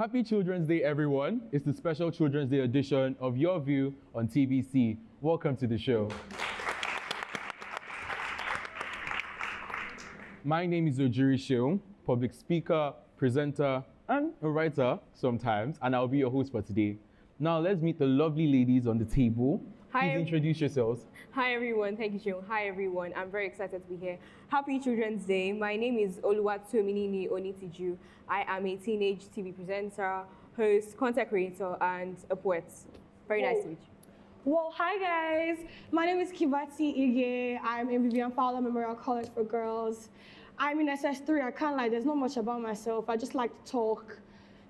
Happy Children's Day, everyone. It's the special Children's Day edition of Your View on TVC. Welcome to the show. My name is Ojiri Sheung, public speaker, presenter, and a writer sometimes, and I'll be your host for today. Now let's meet the lovely ladies on the table. Please introduce yourselves. Hi everyone, thank you Sheung. Hi everyone, I'm very excited to be here. Happy Children's Day. My name is Oluwatominini Onitiju. I am a teenage TV presenter, host, content creator, and a poet. Very nice to meet you. Well, hi guys. My name is Kibati Ige. I'm in Vivian Fowler Memorial College for Girls. I'm in SS3. I can't lie, there's not much about myself. I just like to talk.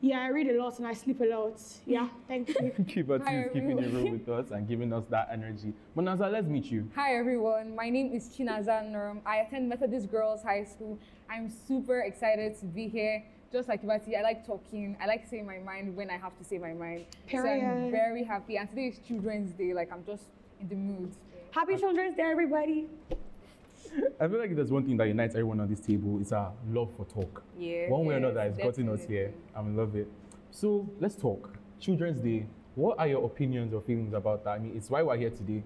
Yeah, I read a lot and I sleep a lot. Yeah, thank you. Kibati is keeping it real with us and giving us that energy. Manaza, let's meet you. Hi everyone, my name is Chinaza Norm. I attend Methodist Girls High School. I'm super excited to be here. Just like Kibati, I like talking. I like saying my mind when I have to say my mind. Period. So I'm very happy. And today is Children's Day. Like I'm just in the mood. Happy Children's Day, everybody. I feel like if there's one thing that unites everyone on this table, it's our love for talk. Yeah. One way or another, it's gotten us here. I love it. So let's talk. Children's Day. What are your opinions or feelings about that? I mean, it's why we're here today.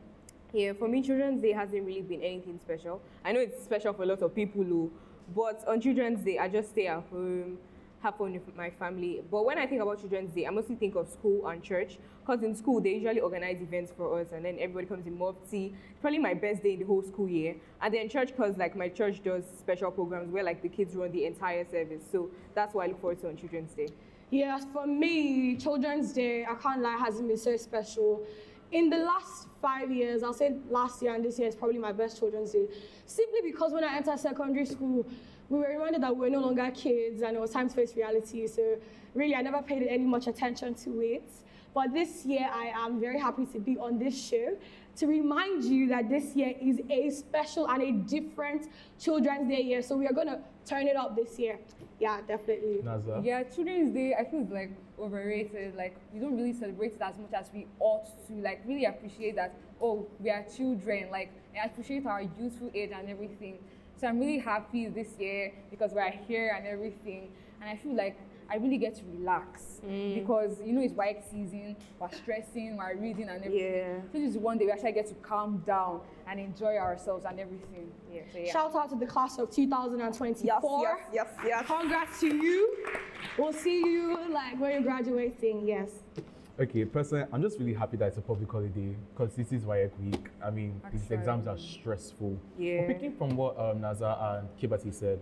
Yeah, for me, Children's Day hasn't really been anything special. I know it's special for a lot of people, but on Children's Day, I just stay at home, have fun with my family. But when I think about Children's Day, I mostly think of school and church, because in school they usually organize events for us and then everybody comes in mufti. It's probably my best day in the whole school year. And then church, because like my church does special programs where like the kids run the entire service. So that's what I look forward to on Children's Day. Yes, for me, Children's Day, I can't lie, hasn't been so special. In the last 5 years, I'll say last year and this year is probably my best Children's Day. Simply because when I entered secondary school, we were reminded that we were no longer kids and it was time to face reality. So really, I never paid any much attention to it. But this year, I am very happy to be on this show to remind you that this year is a special and a different Children's Day year. So we are going to turn it up this year. Yeah, definitely. Naza? Yeah, Children's Day, I feel it's like overrated. Like we don't really celebrate it as much as we ought to. Like really appreciate that, oh, we are children. Like I appreciate our youthful age and everything. So I'm really happy this year because we're here and everything. And I feel like I really get to relax because, you know, it's work season, we're stressing, we're reading and everything. Yeah. So this is one day we actually get to calm down and enjoy ourselves and everything. Yeah. So, yeah. Shout out to the class of 2024. Yes. Congrats to you. We'll see you like when you're graduating, yes. Okay, personally, I'm just really happy that it's a public holiday because this is WAEC week. I mean, these exams are stressful. Yeah. But picking from what Naza and Kibati said,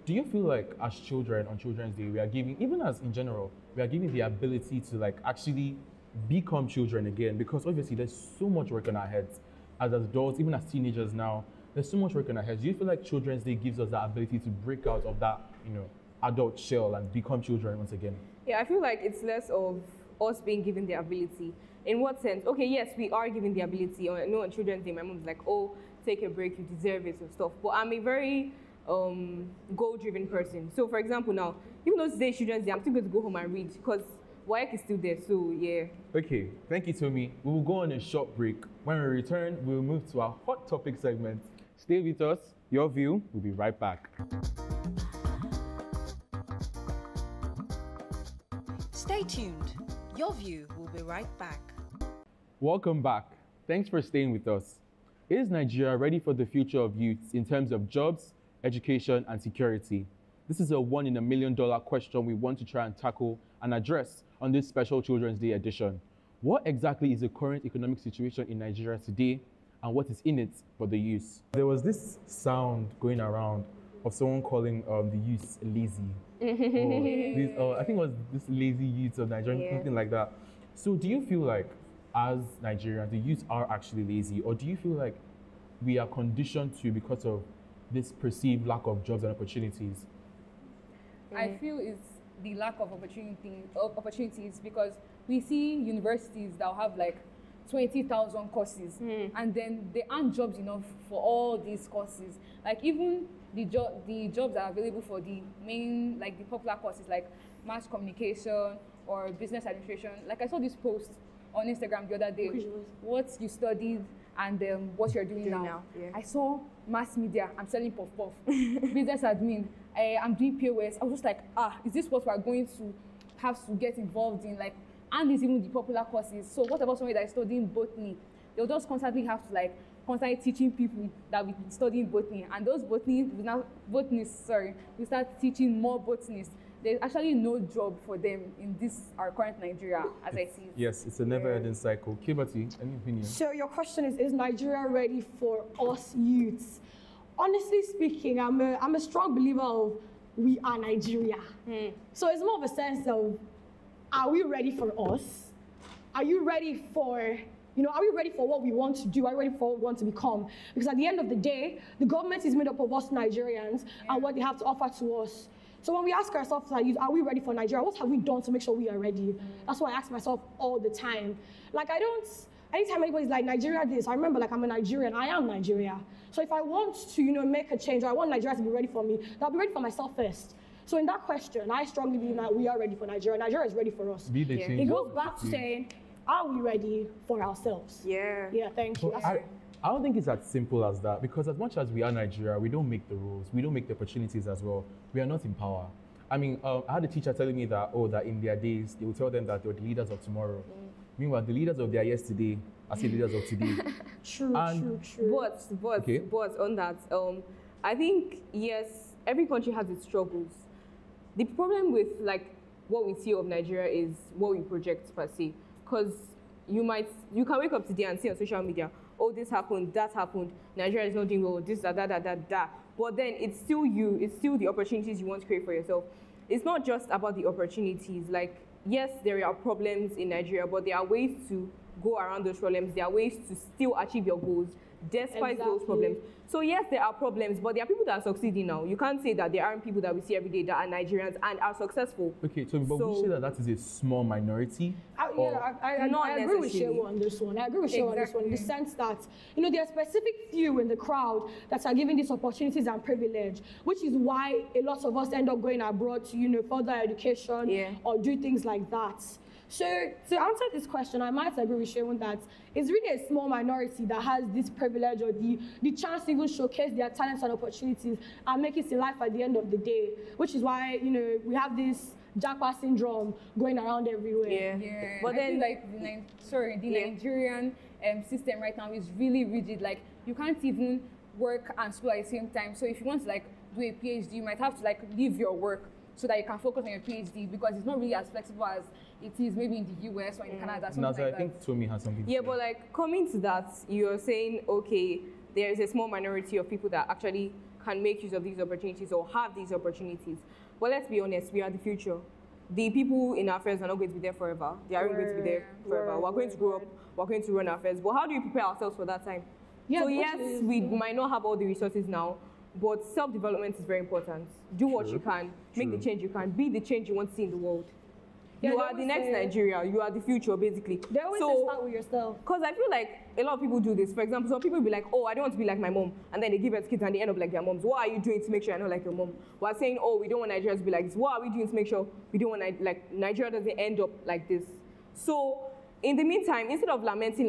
do you feel like as children on Children's Day, we are giving, even as in general, we are giving the ability to like actually become children again? Because obviously there's so much work on our heads as adults, even as teenagers now, there's so much work on our heads. Do you feel like Children's Day gives us that ability to break out of that, you know, adult shell and become children once again? Yeah, I feel like it's less of us being given the ability. In what sense? Okay, yes, we are given the ability. I know on Children's Day, my mom's like, oh, take a break, you deserve it and stuff. But I'm a very goal-driven person. So for example now, even though today's Children's Day, I'm still going to go home and read because WAEC is still there, so yeah. Okay, thank you, Tomi. We will go on a short break. When we return, we'll move to our hot topic segment. Stay with us. Your View. We'll be right back. Stay tuned. Your View will be right back. Welcome back. Thanks for staying with us. Is Nigeria ready for the future of youths in terms of jobs, education, and security? This is a $1 in a million question we want to try and tackle and address on this special Children's Day edition. What exactly is the current economic situation in Nigeria today, and what is in it for the youth? There was this sound going around of someone calling the youth lazy. I think it was this lazy youth of Nigeria, something like that. So do you feel like as Nigerians, the youth are actually lazy, or do you feel like we are conditioned to because of this perceived lack of jobs and opportunities? I feel it's the lack of opportunities because we see universities that have like 20,000 courses and then there aren't jobs enough for all these courses. Like even the jobs that are available for the main, like the popular courses like mass communication or business administration. Like I saw this post on Instagram the other day, what you studied and what you're doing now. Yeah. I saw mass media, I'm selling puff puff. Business admin, I'm doing POS. I was just like, is this what we're going to have to get involved in, like, and it's even the popular courses. So what about somebody that is studying botany? They'll just constantly have to, like, constantly teaching people that we studying botany, and those botanists we start teaching more botanists. There's actually no job for them in this our current Nigeria, as I see it. Yes, it's a never-ending cycle. Kibati, any opinion? So your question is Nigeria ready for us youths? Honestly speaking, I'm a strong believer of we are Nigeria. So it's more of a sense of, are we ready for us? Are you ready for, are we ready for what we want to do? Are we ready for what we want to become? Because at the end of the day, the government is made up of us Nigerians and what they have to offer to us. So when we ask ourselves, like, are we ready for Nigeria? What have we done to make sure we are ready? That's what I ask myself all the time. Like, anytime anybody's like, Nigeria this, I remember, like, I'm a Nigerian, I am Nigeria. So if I want to, make a change, or I want Nigeria to be ready for me, then I'll be ready for myself first. So in that question, I strongly believe that we are ready for Nigeria. Nigeria is ready for us. Be the change. It goes back to saying, are we ready for ourselves? Yeah. Yeah, thank you. I don't think it's as simple as that, because as much as we are Nigeria, we don't make the rules, we don't make the opportunities as well. We are not in power. I mean, I had a teacher telling me that, that in their days, they will tell them that they're the leaders of tomorrow. Meanwhile, the leaders of their yesterday are still leaders of today. True. But on that, I think, yes, every country has its struggles. The problem with, like, what we see of Nigeria is what we project per se. Because you can wake up today and see on social media, oh, this happened, that happened, Nigeria is not doing well, this, that. But then it's still you, it's still the opportunities you want to create for yourself. It's not just about the opportunities. Like, yes, there are problems in Nigeria, but there are ways to go around those problems. There are ways to still achieve your goals despite those problems. So yes, there are problems, but there are people that are succeeding now. You can't say that there aren't people that we see every day that are Nigerians and are successful. Okay, but would you say that is a small minority? I agree with Shewa on this one. I agree with Shewa on this one, in the sense that, there are specific few in the crowd that are given these opportunities and privilege, which is why a lot of us end up going abroad to, further education or do things like that. So to answer this question, I might agree with Shewon that it's really a small minority that has this privilege or the chance to even showcase their talents and opportunities and make it in life at the end of the day, which is why, we have this jackpot syndrome going around everywhere. Yeah. But then, like, the Nigerian system right now is really rigid. Like, you can't even work and school at the same time. So if you want to, like, do a PhD, you might have to, like, leave your work so that you can focus on your PhD, because it's not really as flexible as it is maybe in the US or in Canada. I think Tomi has something to say. But, like, coming to that, you're saying, okay, there is a small minority of people that actually can make use of these opportunities or have these opportunities. But let's be honest, we are the future. The people in our affairs are not going to be there forever. They aren't going to be there forever. We're going to grow up, we're going to run our affairs. But how do we prepare ourselves for that time? So yes, we might not have all the resources now, but self-development is very important. Do what you can, make the change you can, be the change you want to see in the world. You are the next Nigeria, you are the future, basically. They always say start with yourself. Because I feel like a lot of people do this. For example, some people will be like, oh, I don't want to be like my mom. And then they give birth to kids and they end up like their moms. What are you doing to make sure you're not like your mom? We're saying, oh, we don't want Nigeria to be like this. What are we doing to make sure we don't want Nigeria doesn't end up like this? So in the meantime, instead of lamenting,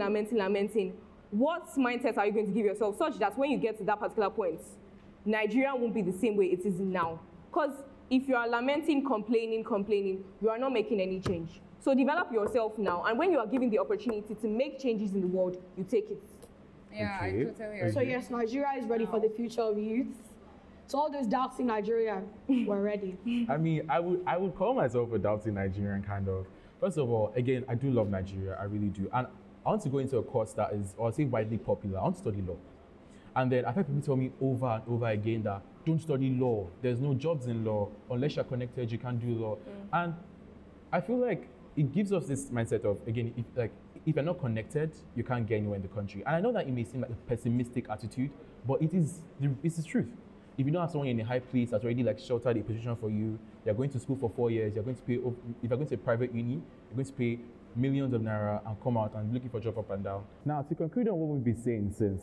what mindset are you going to give yourself such that when you get to that particular point, Nigeria won't be the same way it is now? Because if you are lamenting, complaining, you are not making any change. So develop yourself now, and when you are given the opportunity to make changes in the world, you take it. Yeah, I totally agree. So yes, Nigeria is ready for the future of youth. So all those doubting Nigeria, we're ready. I mean, I would call myself a doubting Nigerian, kind of. First of all, again, I do love Nigeria, I really do. And I want to go into a course that is, or say, widely popular. I want to study law. And then I've heard people tell me over and over again that don't study law. There's no jobs in law. Unless you're connected, you can't do law. And I feel like it gives us this mindset of, again, if you're not connected, you can't get anywhere in the country. And I know that it may seem like a pessimistic attitude, but it's the truth. If you don't have someone in a high place that's already like sheltered a position for you, you're going to school for 4 years, you're going to pay, if you're going to a private uni, you're going to pay millions of naira and come out and looking for a job up and down. Now, to conclude on what we've been saying since,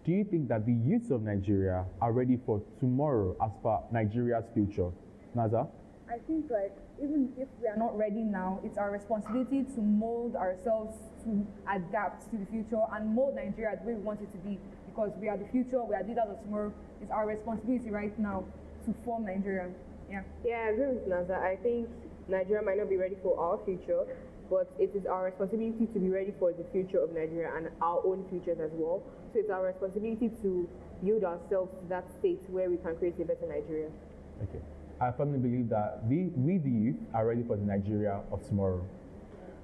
do you think that the youths of Nigeria are ready for tomorrow as per Nigeria's future? Naza? I think, like, even if we are not ready now, it's our responsibility to mold ourselves to adapt to the future and mold Nigeria the way we want it to be, because we are the future, we are leaders of tomorrow. It's our responsibility right now to form Nigeria. Yeah, I agree with Naza. I think Nigeria might not be ready for our future, but it is our responsibility to be ready for the future of Nigeria and our own futures as well. So it's our responsibility to build ourselves to that state where we can create a better Nigeria. Okay. I firmly believe that we the youth, are ready for the Nigeria of tomorrow.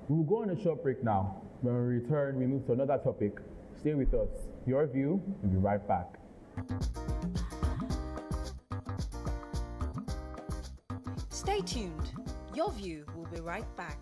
We will go on a short break now. When we return, we move to another topic. Stay with us. Your View, we'll be right back. Stay tuned. Your View will be right back.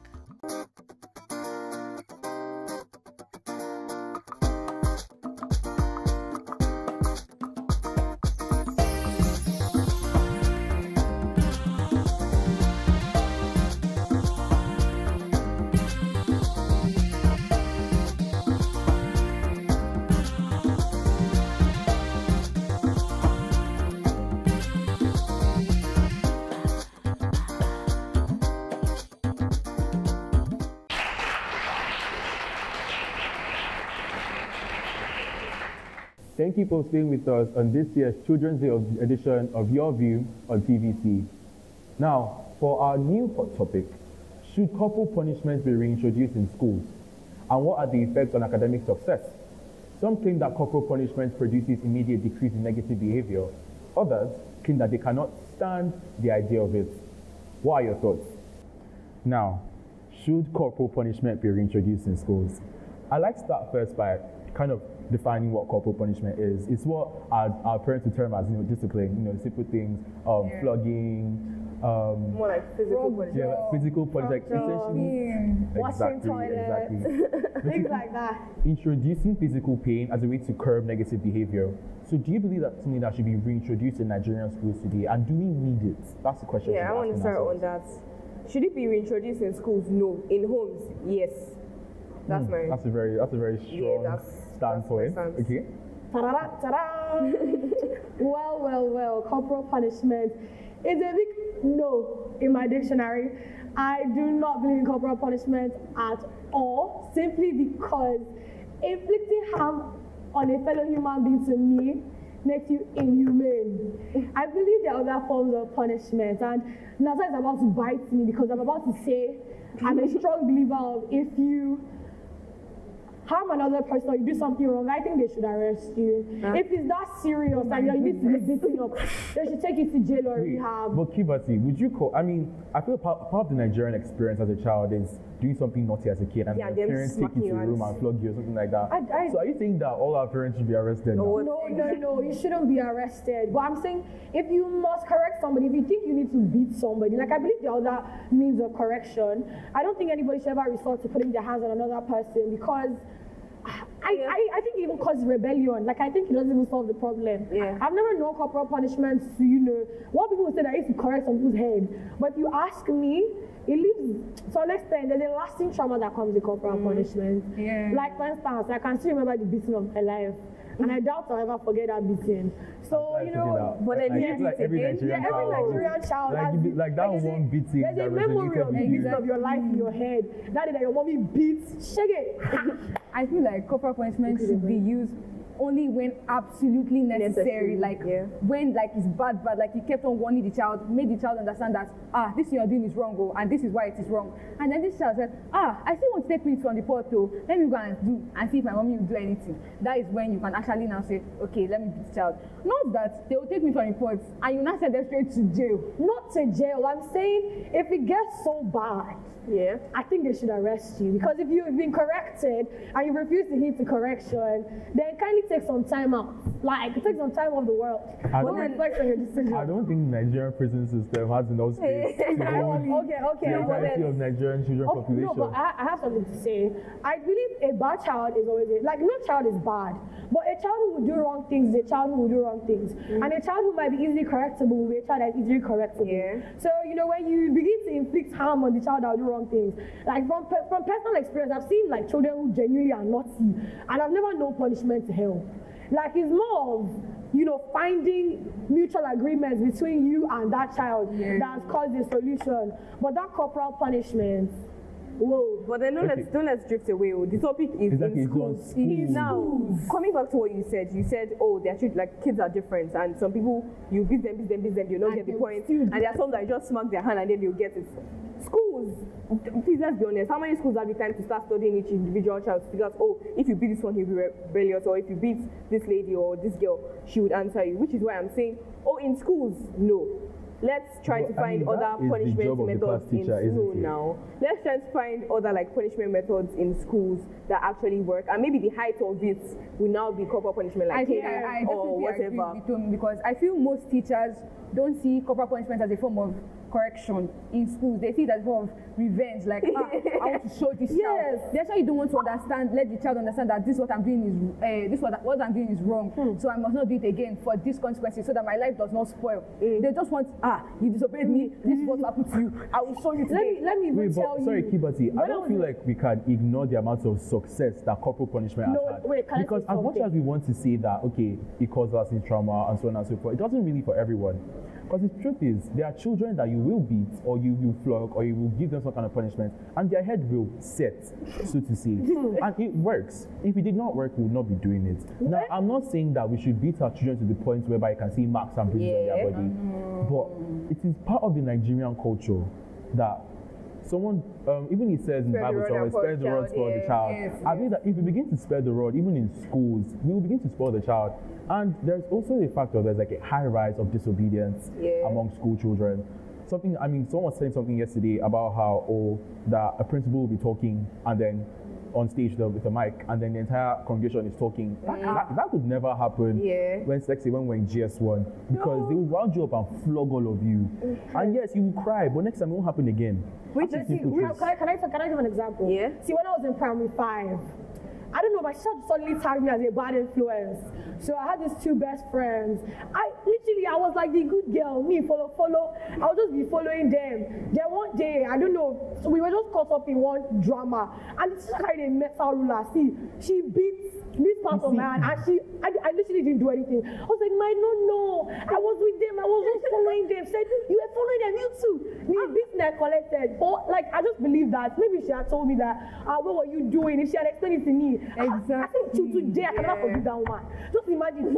Thank you for staying with us on this year's Children's Day edition of Your View on TVC. Now, for our new hot topic, should corporal punishments be reintroduced in schools? And what are the effects on academic success? Some claim that corporal punishment produces immediate decrease in negative behavior. Others claim that they cannot stand the idea of it. What are your thoughts? Now, should corporal punishment be reintroduced in schools? I'd like to start first by kind of defining what corporal punishment is. It's what our parents would term as discipline, simple things, flogging, more like physical punishment. Yeah, like physical punishment, essentially. Washing toilets, things like that. Introducing physical pain as a way to curb negative behavior. So do you believe that's something that should be reintroduced in Nigerian schools today? And do we need it? That's the question. Yeah, I want to start on that. Should it be reintroduced in schools? No. In homes? Yes. That's that's a very strong standpoint. Okay. Ta-da, ta-da. Well, corporal punishment is a big no in my dictionary. I do not believe in corporal punishment at all, simply because inflicting harm on a fellow human being to me makes you inhumane. I believe there are other forms of punishment, and Nasa is about to bite me because I'm about to say I'm a strong believer of if you harm another person or you do something wrong, I think they should arrest you. If it's that serious and you need to be beaten up, they should take you to jail or rehab. But Kibati, would you call, I feel part of the Nigerian experience as a child is doing something naughty as a kid and your parents take you to a room and flog you or something like that. So are you saying that all our parents should be arrested now? No, you shouldn't be arrested. But I'm saying if you must correct somebody, if you think you need to beat somebody, like I believe there are other means of correction, I don't think anybody should ever resort to putting their hands on another person because I think it even causes rebellion. Like, I think it doesn't even solve the problem. Yeah. I've never known corporal punishments to, what people would say that I used to correct some people's head. But if you ask me, it leaves, to an extent, there's a lasting trauma that comes with corporal punishment. Yeah. Like, for instance, I can still remember the beating of my life. And I doubt I'll ever forget that beating. So, but then every Nigerian child like that one beating. There's a memory of the beating of your life in your head. That is that your mommy beats. Shake it. I feel like corporal punishment should be used only when absolutely necessary. Like when it's bad, like you kept on warning the child, made the child understand that this thing you're doing is wrong, and this is why it is wrong. And then this child said, I still want to take things from the pot though. Let me go and see if my mommy will do anything. That is when you can actually now say, okay, let me beat the child. Not that they will take me from the pot and you now send them straight to jail. Not to jail. I'm saying if it gets so bad, I think they should arrest you, because if you've been corrected and you refuse to heed the correction, then kindly take some time out. Like, take some time off the world. Reflect on your decision. I don't think the Nigerian prison system has enough space to hold the entirety of Nigerian children population. No, but I have something to say. I believe a bad child is always no child is bad, but a child who will do wrong things is a child who will do wrong things, and a child who might be easily correctable will be a child that is easily correctable. So when you begin to inflict harm on the child that will do wrong things, like from personal experience, I've seen children who genuinely are naughty, and I've never known punishment to help. Like, it's more of finding mutual agreements between you and that child that has caused the solution. But that corporal punishment, whoa. But then don't let's drift away. The topic is in schools. Now, coming back to what you said, they're treated kids are different, and some people you beat them, you don't get the point, and there are some that just smack their hand and then you get it. School let's be honest, how many schools have the time to start studying each individual child to figure out, oh, if you beat this one, he'll be rebellious, or if you beat this lady or this girl, she would answer you, which is why I'm saying, oh, in schools, no. Let's try to find other punishment methods in school now. Let's try to find other like punishment methods in schools that actually work, and maybe the height of it will now be corporal punishment, like I or whatever. agree with Tom, because I feel most teachers don't see corporal punishment as a form of correction in schools. They see it as a form of revenge, like I want to show this child. That's why you don't want to understand. Let the child understand that this what I'm doing is what I'm doing is wrong. So I must not do it again for these consequences, so that my life does not spoil. They just want you disobeyed me. This is what happened to you. I will show you today. Let me even tell you. Sorry, Kibati. I don't feel like we can ignore the amount of success that corporal punishment has had. Because as much as we want to say that it causes lasting trauma and so on and so forth, it doesn't really for everyone. Because the truth is, there are children that you will beat, or you will flog, or you will give them some kind of punishment, and their head will set, so to say. And it works. If it did not work, we would not be doing it. Now, I'm not saying that we should beat our children to the point whereby you can see marks and bruises on their body, but it is part of the Nigerian culture that someone, even it says in the Bible somewhere, spare the rod, spoil the child. I believe that if we begin to spare the rod, even in schools, we will begin to spoil the child. And there's also the fact that there's like a high rise of disobedience among school children. Someone was saying something yesterday about how, that a principal will be talking and then on stage with a mic, and then the entire congregation is talking. That could never happen when we're in GS1, because they will round you up and flog all of you. And yes, you will cry, but next time it won't happen again. Can I give an example? Yeah. See, when I was in primary 5, I don't know, my child suddenly tagged me as a bad influence. So I had these 2 best friends. I was like the good girl, me follow. I would just be following them. Then one day, I don't know, so we were just caught up in one drama, and this kind of metal ruler. See, she beat this part of my hand, and I literally didn't do anything. I was like, no, I was with them, I was just following them. Said, you were following them, you too. Me beat and I collected. But like, I just believe that maybe she had told me that, what were you doing? If she had explained it to me, exactly. I think till today I cannot forgive that woman. Just imagine,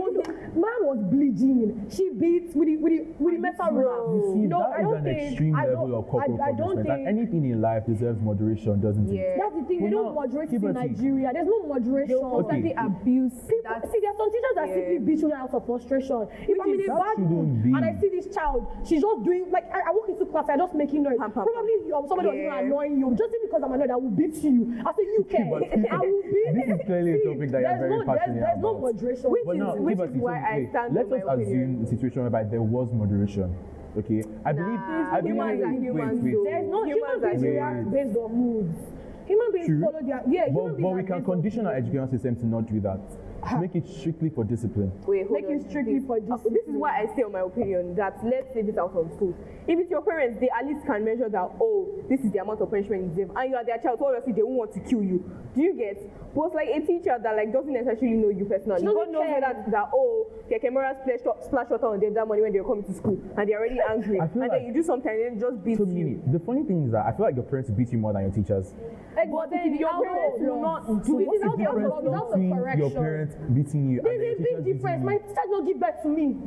man was bleeding. She beat with the metal ruler. You see, that is an extreme level of corporal punishment. And anything in life deserves moderation, doesn't it? That's the thing. We don't moderate in Nigeria. There's no moderation. Abuse. See, there are some teachers that simply beat children out of frustration. If I'm in a bad mood and I see this child, she's just doing, like, I walk into class, I'm just making noise. Probably somebody was even annoying you. Just because I'm annoyed, I will beat you. I say, you can. I will beat you. This is clearly a topic that you're very passionate about. There's no moderation. Which is why I stand Let us assume the situation whereby there was moderation. Okay? I believe humans are humans. There's no human beings react based on moods. Human beings follow their but we can condition our education system to not do that. To make it strictly for discipline. Make it strictly for discipline. This is why I say, on my opinion, that let's save it out of schools. If it's your parents, they at least can measure that, this is the amount of punishment you deserve, and you are their child, so obviously they won't want to kill you. Do you get? But like a teacher that like doesn't necessarily know you personally, God knows that cameras splash water on them that morning when they're coming to school, and they're already angry, and then you do something and then just beat you. The funny thing is that I feel like your parents beat you more than your teachers. But then your parents will not do it. Without your parents beating you. There's a big difference. My sister did not give birth to me.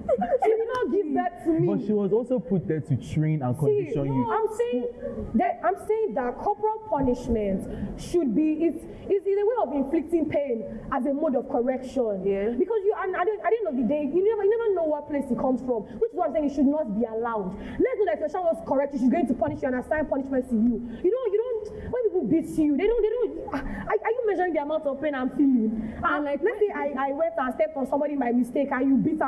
She did not give birth to me. But she was also put there to train and condition you. I'm saying that corporal punishment should be it's a way of inflicting pain as a mode of correction. Yeah. Because at the end of the day, you never know what place it comes from. Which is what I'm saying, it should not be allowed. Let's know that if your child was correct, she's going to punish you and assign punishment to you. You don't when people beat you, they don't are you measuring the amount of pain I'm feeling? And like let's say I went and stepped on somebody by mistake and you beat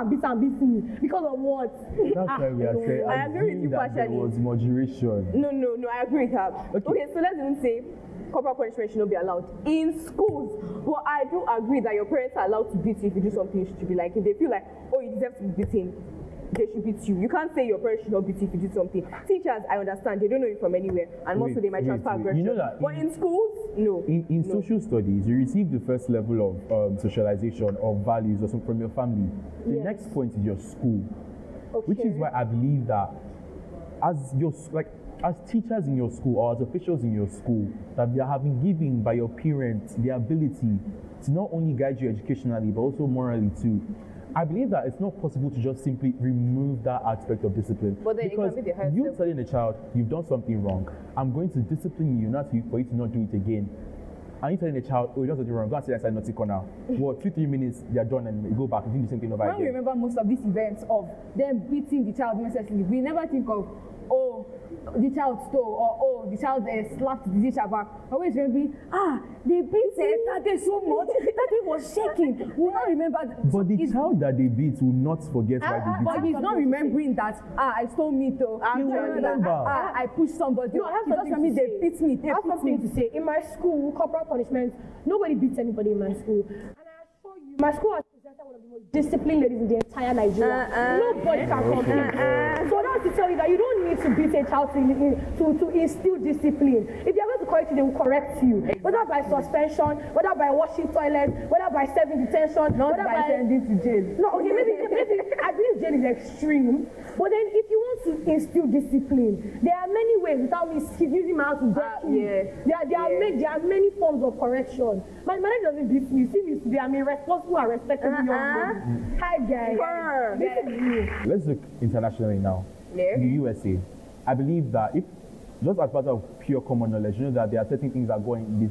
me because of what? That's why we are saying I agree with you partially. There was moderation. No, I agree with her. Okay, so let's even say corporal punishment should not be allowed in schools. But I do agree that your parents are allowed to beat you if you do something you should be like. If they feel like, you deserve to be beaten, they should beat you. You can't say your parents should not beat you if you do something. Teachers, I understand, they don't know you from anywhere, and also they might transfer aggression. You know that but in schools, no. In social studies, you receive the first level of socialization of values or something from your family. The next point is your school, which is why I believe that as teachers in your school or as officials in your school, that you have been given by your parents the ability to not only guide you educationally but also morally too. I believe that it's not possible to just simply remove that aspect of discipline. But then it because can be the highest you level. telling a child, you've done something wrong, I'm going to discipline you, not for you to not do it again. And you telling a child, oh, you done something wrong, go and sit inside naughty corner. Well, 2-3 minutes, they're done and you go back and do the same thing over When we again. remember most of these events of them beating the child necessarily, we never think of, oh, the child stole, or oh, the child slapped the teacher back. Always remember, they beat Tate so much that he was shaking. We not remember. But the child that they beat will not forget why they beat But him. he's not remembering that, I stole meat though. He will remember. I pushed somebody. No, I have He just something remember to they say. beat me. They I have beat something me. to say. In my school, corporal punishment, nobody beats anybody in my school. And I assure you, my school has presented one of the most disciplined ladies in the entire Nigeria. Nobody can compare. So that's to tell you that you don't need to beat a child to instill discipline. If they are going to correct you, they will correct you. Whether by suspension, whether by washing toilets, whether by serving detention, Not whether by sending to jail. no, okay, maybe I believe jail is extreme. But then if you want to instill discipline, there are many ways without me using my hand to break you. There are many forms of correction. My manager doesn't beat me. See me today, I'm a responsible and respectable young man. Hi guys. This is you. Let's look internationally now. Yeah. The USA. I believe that if, just as part of pure common knowledge, you know that there are certain things that go in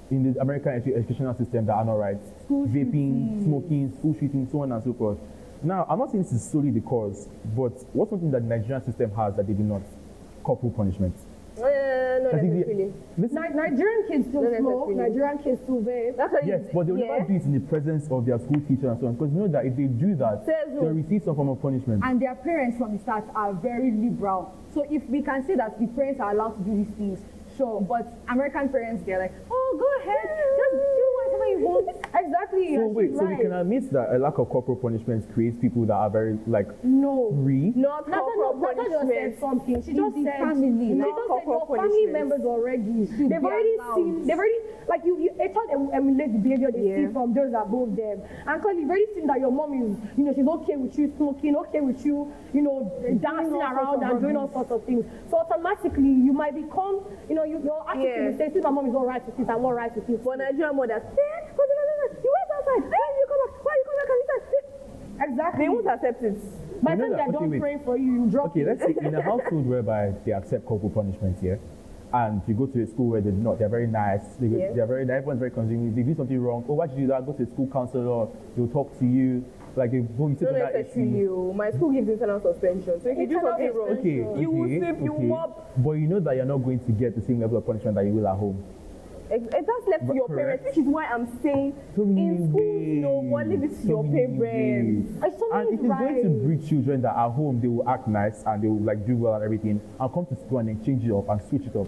the American educational system that are not right. Vaping, smoking, school shooting, so on and so forth. Now, I'm not saying this is solely the cause, but what's something that the Nigerian system has that they do not? Corporal punishment. No, I think necessarily. Nigerian kids still No, smoke, necessarily. Nigerian kids still vape. That's what Yes, but they will never do it in the presence of their school teacher and so on, because you know that if they do that, Says who? they'll receive some form of punishment. And their parents from the start are very liberal. So if we can say that the parents are allowed to do these things, sure. But American parents, they're like, oh, go ahead, just do whatever you want. Exactly. So wait, she's so we right. can admit that a lack of corporal punishment creates people that are very No. free. Not corporal Nata just said punishment. something. She just the said family, She not just said corporal your family punishment. members already. They've be already allowed. seen. They've already like you. A child emulate the behavior they see Yeah. from those above them. And clearly, you've already seen that your mom is, she's okay with you smoking, okay with you, dancing all around sorts of and doing all sorts of things. So automatically, you might become, your attitude is saying, since my mom is all right with it, I'm all right with it. For Nigerian mothers, you went outside. Why you come back? Why you come back and inside? Exactly. They won't accept it. By the You know time that- they're okay, done wait. praying for you, you drop Okay, it. let's say in a household whereby they accept corporal punishment here, and you go to a school where they're not, they're very nice, Yeah. everyone's very consuming, they do something wrong, oh, why did you do that? Go to a school counselor, they'll talk to you, like they go, you sit Not on that necessarily you. My school gives internal suspension. So if you do Internal something wrong, Okay, you will okay, sweep, you okay. mop. But you know that you're not going to get the same level of punishment that you will at home. That's left to your Correct. parents, which is why I'm saying So many in schools, no one leave it to your parents. And it is going to breed children that at home they will act nice and they will like do well and everything, and come to school and then change it up and switch it up.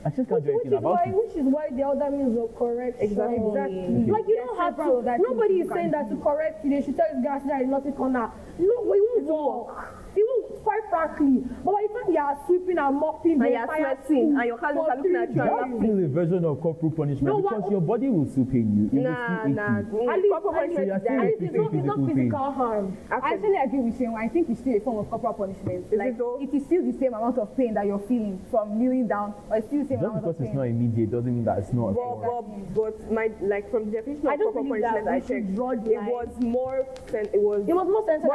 I just can't do anything about it. Which is why the other means of correction. Exactly. Okay. Like you don't have to. Nobody is saying that to correct you. They should tell you guys that it's not a corner. No, we won't work. It won't, quite frankly. But by the time you are sweeping and mopping And the you're entire sweating, school and your cousins for are looking at you and 3 That's laughing. still a version of corporal punishment No, because what- your body will still pain you. It will Nah. still ache you. At least, Proper punishment you're is still that. it's not physical pain. physical harm. I actually agree with you. I think it's still a form of corporal punishment. Is Like it though? it is still the same amount of pain that you're feeling from kneeling down, or it's still the same Just amount because of it's pain. not immediate doesn't mean that it's not. But my from the definition I of don't proper believe that punishment we I should checked, draw the it line. was more It was more centered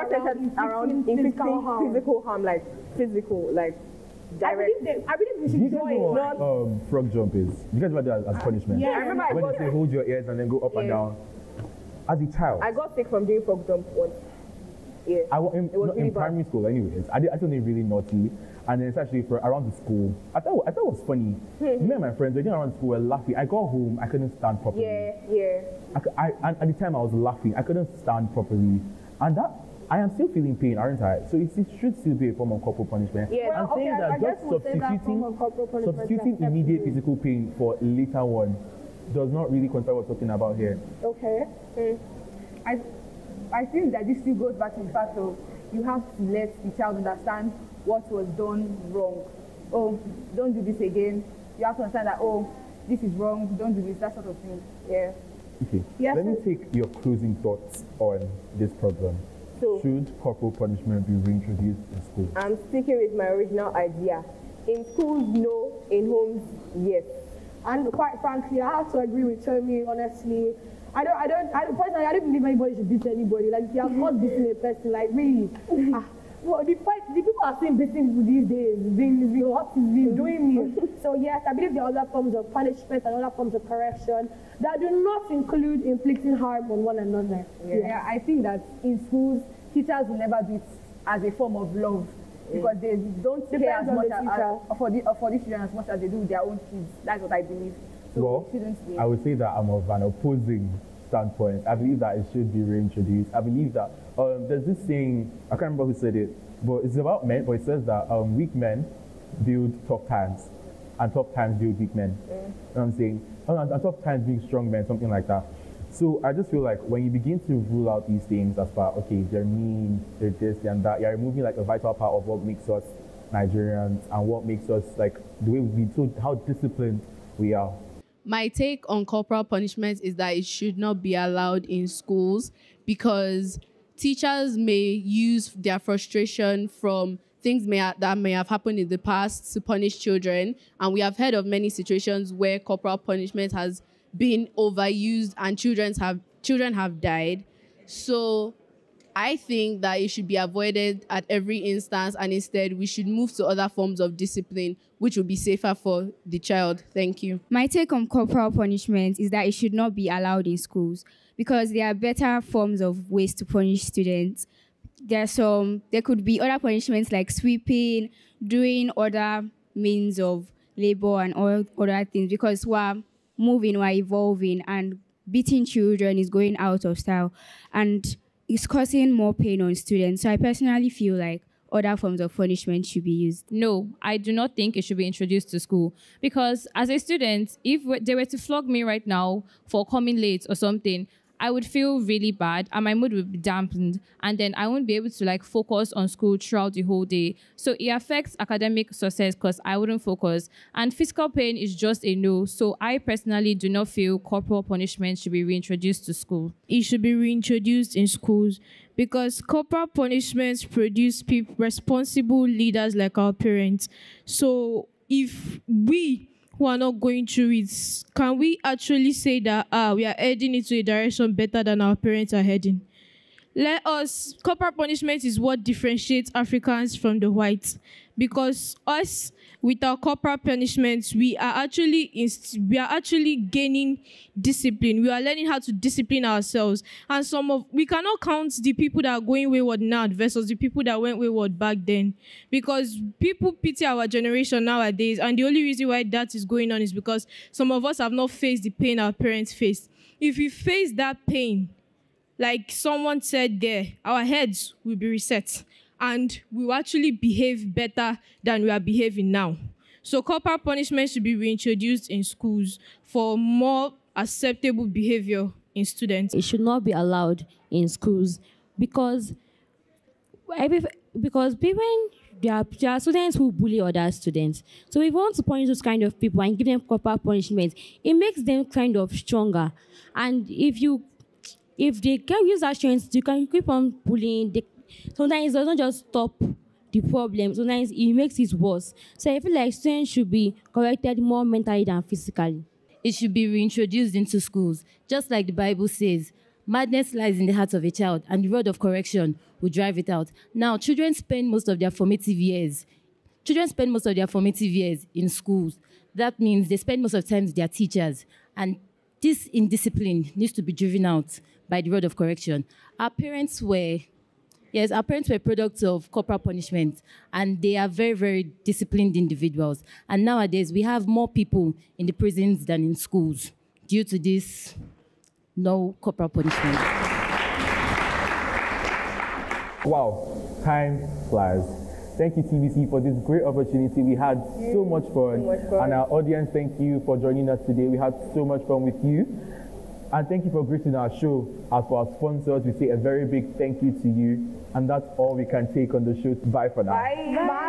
around inflicting inflicting harm. physical harm, like physical, like direct. I believe we Do should you draw guys know a what line. frog jump is? You guys ever do that as punishment? Yeah. I remember I When got they say hold your ears and then go up and Yeah. down. As a child, I got sick from doing frog jump once. Yeah. in, It was not really in bad. primary school anyways. I did something really naughty, and then it's actually for around the school. I thought it was funny. Me and my friends were going around the school, were laughing. I got home, I couldn't stand properly. Yeah. And at the time I was laughing, I couldn't stand properly, and that I am still feeling pain, aren't I? So it should still be a form of corporal punishment. Yeah. I'm Well, saying okay, I that guess just we'll say that form of corporal punishment substituting is immediate acceptable. physical pain for later one does not really concern what we're talking about here. Okay. I think that this still goes back to the fact of you have to let the child understand what was done wrong. Oh, don't do this again. You have to understand that, oh, this is wrong, don't do this, that sort of thing. Yeah. Okay, Yes, let me sir. take your closing thoughts on this problem. So Should corporal punishment be reintroduced in school? I'm sticking with my original idea. In schools, no. In homes, yes. And quite frankly, I have to agree with Tommy, honestly. Personally, I don't believe anybody should beat anybody. Like, you are not beating a person, like, really. Well, the people are saying beating people these days, what is being doing me. So yes, I believe there are other forms of punishment and other forms of correction that do not include inflicting harm on one another. Yeah, I think that in schools, teachers will never do it as a form of love because they don't care as much for the children as much as they do with their own kids. That's what I believe. So well, I would say that I'm of an opposing standpoint. I believe that it should be reintroduced. I believe that there's this saying, I can't remember who said it, but it's about men, but it says that weak men build tough times, and tough times build weak men. You know what I'm saying? And tough times build strong men, something like that. So I just feel like when you begin to rule out these things as far, okay, they're mean, they're this, they're that, you're removing like a vital part of what makes us Nigerians and what makes us like the way we so how disciplined we are. My take on corporal punishment is that it should not be allowed in schools because teachers may use their frustration from things that may have happened in the past to punish children. And we have heard of many situations where corporal punishment has been overused and children have died. So I think that it should be avoided at every instance, and instead we should move to other forms of discipline which will be safer for the child. Thank you. My take on corporal punishment is that it should not be allowed in schools because there are better forms of ways to punish students. There could be other punishments like sweeping, doing other means of labor and all other things because we're moving, we're evolving, and beating children is going out of style and it's causing more pain on students. So I personally feel like other forms of punishment should be used. No, I do not think it should be introduced to school because as a student, if they were to flog me right now for coming late or something, I would feel really bad and my mood would be dampened and then I won't be able to like focus on school throughout the whole day. So it affects academic success because I wouldn't focus and physical pain is just a no. So I personally do not feel corporal punishment should be reintroduced to school. It should be reintroduced in schools because corporal punishments produce responsible leaders like our parents. So if we who are not going through it, can we actually say that we are heading into a direction better than our parents are heading? Corporal punishment is what differentiates Africans from the whites. Because us, with our corporal punishments, we are actually gaining discipline. We are learning how to discipline ourselves. And we cannot count the people that are going wayward now versus the people that went wayward back then. Because people pity our generation nowadays. And the only reason why that is going on is because some of us have not faced the pain our parents faced. If we face that pain, like someone said there, our heads will be reset. And we will actually behave better than we are behaving now. So corporal punishment should be reintroduced in schools for more acceptable behavior in students. It should not be allowed in schools because people, there are students who bully other students. So if we want to punish those kind of people and give them corporal punishment, it makes them kind of stronger. And if they can use that strength, you can keep on bullying. Sometimes it doesn't just stop the problem. Sometimes it makes it worse. So I feel like students should be corrected more mentally than physically. It should be reintroduced into schools. Just like the Bible says, madness lies in the heart of a child, and the rod of correction will drive it out. Now, children spend most of their formative years in schools. That means they spend most of the time with their teachers. And this indiscipline needs to be driven out by the rod of correction. Our parents were products of corporal punishment, and they are very, very disciplined individuals. And nowadays, we have more people in the prisons than in schools due to this no corporal punishment. Wow, time flies. Thank you, TVC, for this great opportunity. We had so much fun. And our audience, thank you for joining us today. We had so much fun with you. And thank you for gracing our show. As for our sponsors, we say a very big thank you to you. And that's all we can take on the show. Bye for now. Bye. Bye.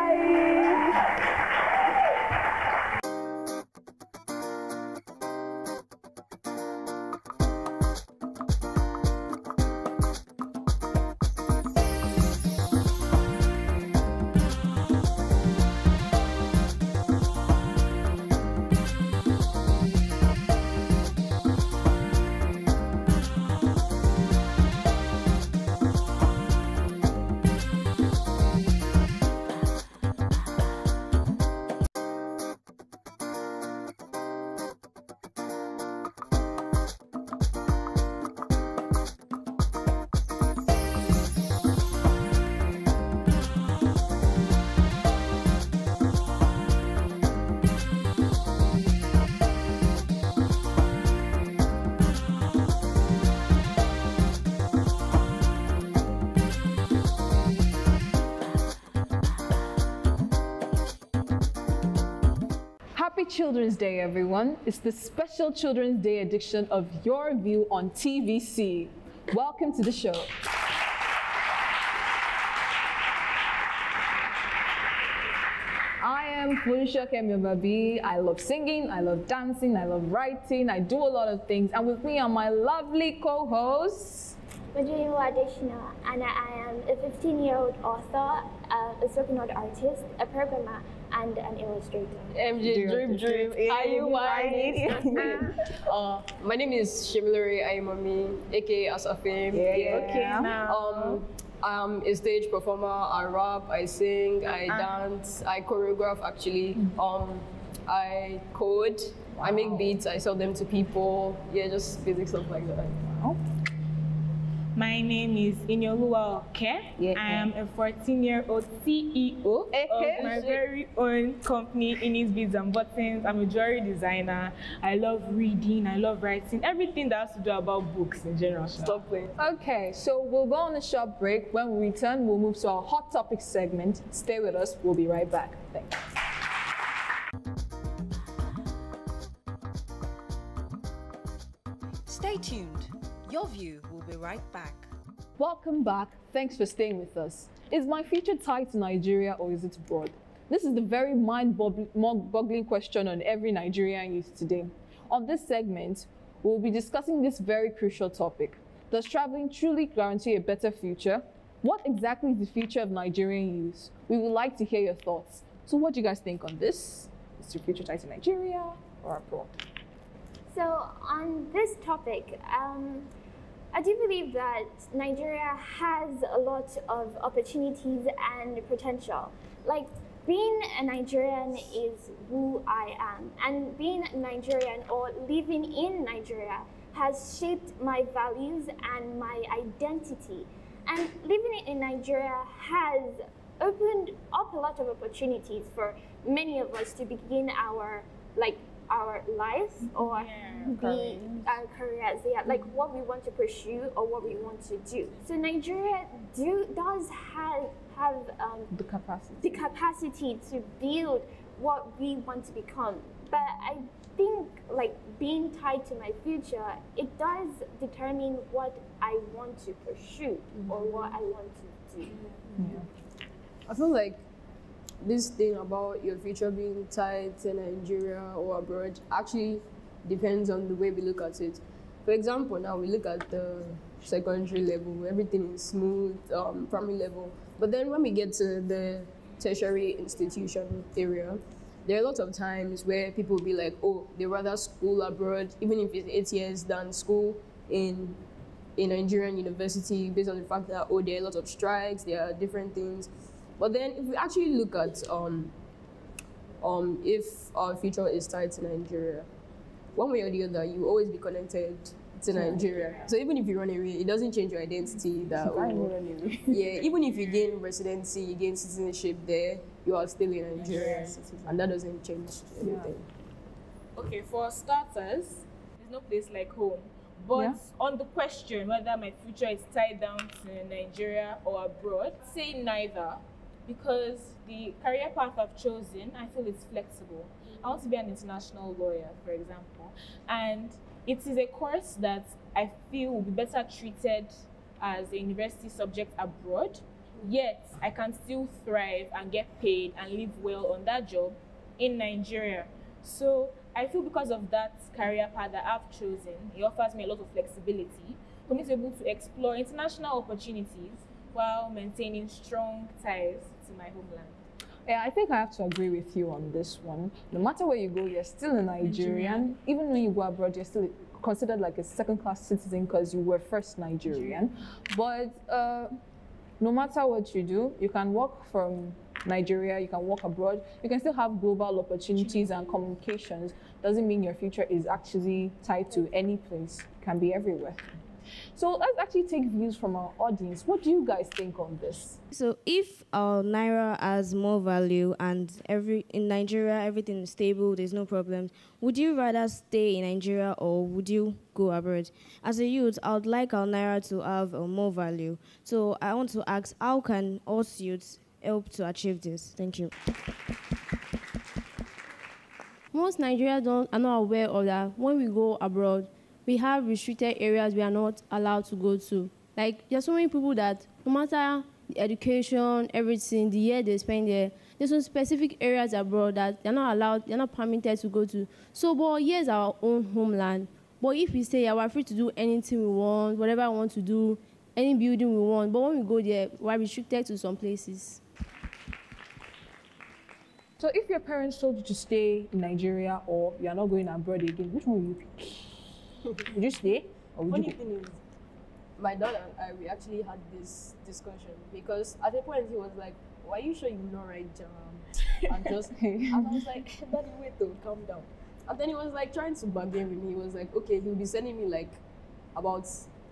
Children's Day, everyone. It's the special Children's Day edition of Your View on TVC. Welcome to the show. I am Funisha Kemibabi. I love singing, I love dancing, I love writing, I do a lot of things. And with me are my lovely co-hosts. Madhuri Wadeshna, and I am a 15-year-old author, a spoken word artist, a programmer, and an illustrator. MJ Dream. Are you whining? My name is Shemilori Ayimami, aka Asafim. I'm a stage performer. I rap, I sing, I dance, I choreograph actually. I code, I make beats, I sell them to people. Yeah, just basic stuff like that. My name is Inyoluwa Oke. I am a 14-year-old CEO of my very own company, Innis Beads and Buttons. I'm a jewelry designer. I love reading, I love writing, everything that has to do about books in general. Stop playing. Okay, so we'll go on a short break. When we return, we'll move to our hot topic segment. Stay with us, we'll be right back. Thanks. Stay tuned. Your View will be right back. Welcome back. Thanks for staying with us. Is my future tied to Nigeria or is it abroad? This is the very mind-boggling question on every Nigerian youth today. On this segment, we'll be discussing this very crucial topic. Does traveling truly guarantee a better future? What exactly is the future of Nigerian youth? We would like to hear your thoughts. So what do you guys think on this? Is your future tied to Nigeria or abroad? So on this topic, I do believe that Nigeria has a lot of opportunities and potential. Like, being a Nigerian is who I am, and being Nigerian or living in Nigeria has shaped my values and my identity. And living in Nigeria has opened up a lot of opportunities for many of us to begin our lives or our careers, like what we want to pursue or what we want to do. So Nigeria does have the capacity to build what we want to become. But I think like being tied to my future, it does determine what I want to pursue or what I want to do. I feel like this thing about your future being tied to Nigeria or abroad actually depends on the way we look at it. For example, now we look at the secondary level, everything is smooth, primary level. But then when we get to the tertiary institution area, there are a lot of times where people will be like, oh, they rather school abroad, even if it's 8 years, than school in a Nigerian university, based on the fact that, oh, there are a lot of strikes, there are different things. But then if we actually look at if our future is tied to Nigeria, one way or the other, you will always be connected to Nigeria. So even if you run away, it doesn't change your identity. Even if you gain residency, you gain citizenship there, you are still in Nigeria, and that doesn't change anything. Okay, for starters, there's no place like home. But on the question whether my future is tied down to Nigeria or abroad, say neither, because the career path I've chosen, I feel it's flexible. I want to be an international lawyer, for example, and it is a course that I feel will be better treated as a university subject abroad, yet I can still thrive and get paid and live well on that job in Nigeria. So I feel because of that career path that I've chosen, it offers me a lot of flexibility for me to be able to explore international opportunities while maintaining strong ties to my homeland. Yeah, I think I have to agree with you on this one. No matter where you go, you're still a Nigerian. Even when you go abroad, you're still considered like a second-class citizen because you were first Nigerian. But no matter what you do, you can work from Nigeria, you can work abroad, you can still have global opportunities and communications. Doesn't mean your future is actually tied to any place. It can be everywhere. So let's actually take views from our audience. What do you guys think on this? So if our Naira has more value and in Nigeria everything is stable, there's no problems, would you rather stay in Nigeria or would you go abroad? As a youth, I would like our Naira to have more value. So I want to ask, how can us youths help to achieve this? Thank you. Most Nigerians are not aware of that. When we go abroad, we have restricted areas we are not allowed to go to. Like, there are so many people that no matter the education, everything, the year they spend there, there's some specific areas abroad that they're not allowed, they're not permitted to go to. So, but here's our own homeland. But if we say, yeah, we're free to do anything we want, whatever I want to do, any building we want, but when we go there, we're restricted to some places. So if your parents told you to stay in Nigeria or you're not going abroad again, which one will you pick? Would you stay or would you go? Funny thing is, my dad and I, we actually had this discussion because at a point he was like, why are you sure you not write jam? And I was like, Daddy, wait though, calm down. And then he was like trying to bargain with me. He was like, okay, he'll be sending me like about,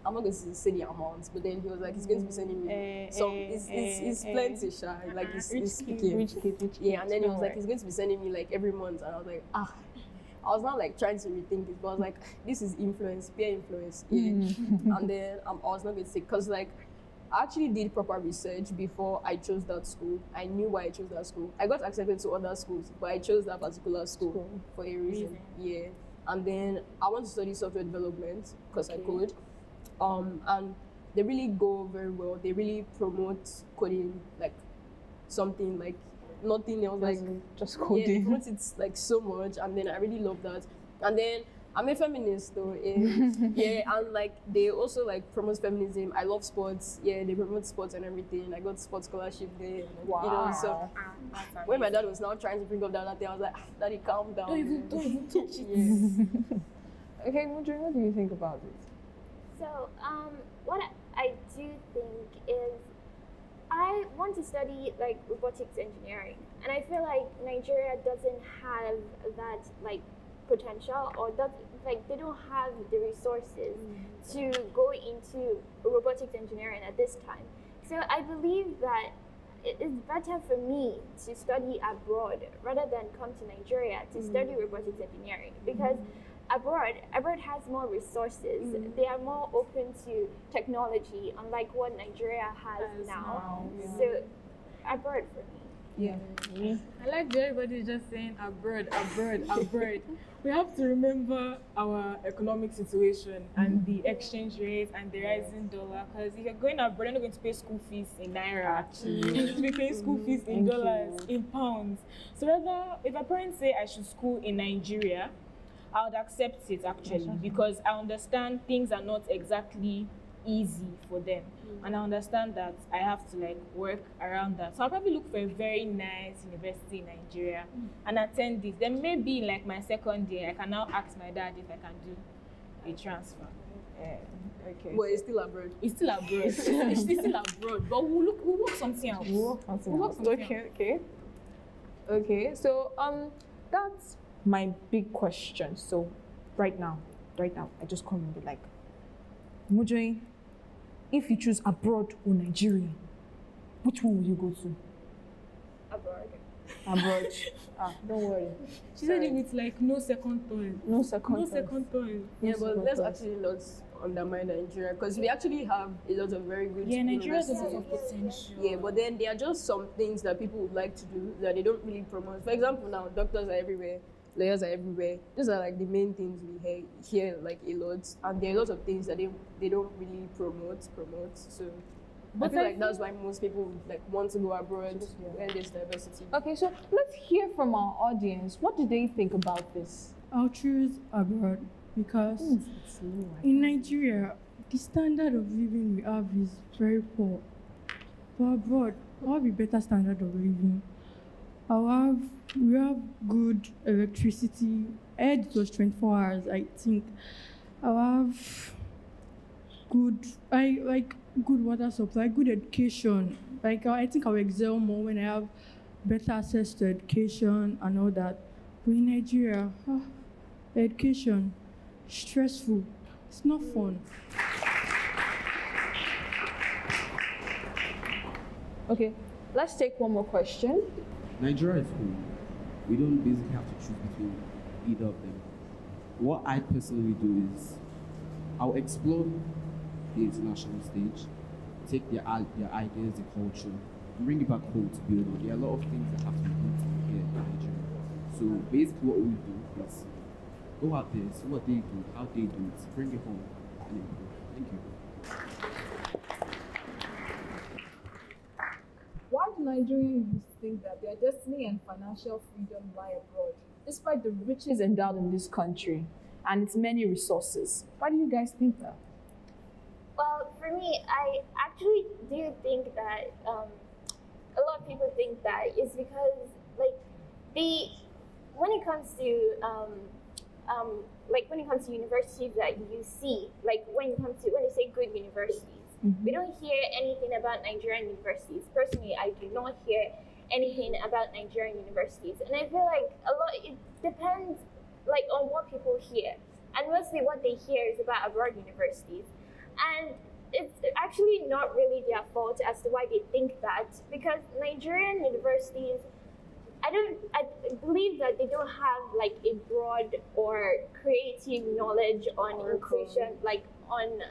I'm not going to say the amount, but then he was like, he's going to be sending me some, it's plenty shy, like he's speaking. Rich kid. Yeah, and then he was like, he's going to be sending me like every month. And I was like, I was not like trying to rethink it, but I was like, this is influence, peer influence. Yeah. And then I was not going to say, because like, I actually did proper research before I chose that school. I knew why I chose that school. I got accepted to other schools, but I chose that particular school for a reason. Yeah. And then I want to study software development because I could. And they really go very well. They really promote coding, like something like nothing else, like just coding. Yeah, they promote it like so much, and then I really love that. And then I'm a feminist though, yeah, and like they also like promote feminism. I love sports, yeah, they promote sports and everything. I got sports scholarship there, wow. You know. So when my dad was now trying to bring up that thing, I was like, Daddy, calm down. Don't even touch it. Yeah. Okay, Mudri, what do you think about it? So, what I do think is I want to study like robotics engineering, and I feel like Nigeria doesn't have that like potential, or that like they don't have the resources to go into robotics engineering at this time. So I believe that it is better for me to study abroad rather than come to Nigeria to study robotics engineering, because abroad has more resources. They are more open to technology, unlike what Nigeria has now. So abroad for me. Yeah. I like that everybody just saying abroad. We have to remember our economic situation and the exchange rate and the rising dollar. Because if you're going abroad, you're not going to pay school fees in naira. You're going to be paying school fees in dollars, in pounds. So rather, if a parent say I should school in Nigeria, I would accept it actually, because I understand things are not exactly easy for them, and I understand that I have to like work around that. So I'll probably look for a very nice university in Nigeria and attend this. Then maybe like my second year, I can now ask my dad if I can do a transfer. Okay. But it's still abroad. It's still abroad. It's still abroad. But we'll work something out. Okay. So that's my big question. So right now, I just come and be like, Mujay, if you choose abroad or Nigeria, which one will you go to? Abroad. Don't worry. She said it with like no second thought. No second thought. Yeah, but let's actually not undermine Nigeria, because we actually have a lot of very good Nigeria has a lot of potential. Yeah, but then there are just some things that people would like to do that they don't really promote. For example, now doctors are everywhere. Lawyers are everywhere. Those are like the main things we hear like a lot, and there are a lot of things that they don't really promote. So I feel like that's why most people like want to go abroad when there's diversity. Okay, so let's hear from our audience. What do they think about this? I'll choose abroad because in Nigeria the standard of living we have is very poor. But abroad, I'll have a better standard of living. We have good electricity. I heard it was 24 hours, I think. I'll have good water supply, good education. Like I think I'll excel more when I have better access to education and all that. But in Nigeria, education, stressful. It's not fun. Okay, let's take one more question. Nigeria is cool. We don't basically have to choose between either of them. What I personally do is I'll explore the international stage, take their ideas, the culture, and bring it back home to build on. There are a lot of things that have to be built here in Nigeria. So basically what we do is go out there, see what they do, how they do it, bring it home, and improve. Thank you. Why do Nigerian youth think that their destiny and financial freedom lie abroad, despite the riches endowed in this country and its many resources? Why do you guys think that? Well, for me, I actually do think that a lot of people think that is because, like, when it comes to universities that you see, like when you say good universities, we don't hear anything about Nigerian universities. Personally, I do not hear anything about Nigerian universities, and I feel like it depends, like, on what people hear, and mostly what they hear is about abroad universities, and it's actually not really their fault as to why they think that, because Nigerian universities, I believe that they don't have like a broad or creative knowledge on inclusion, like on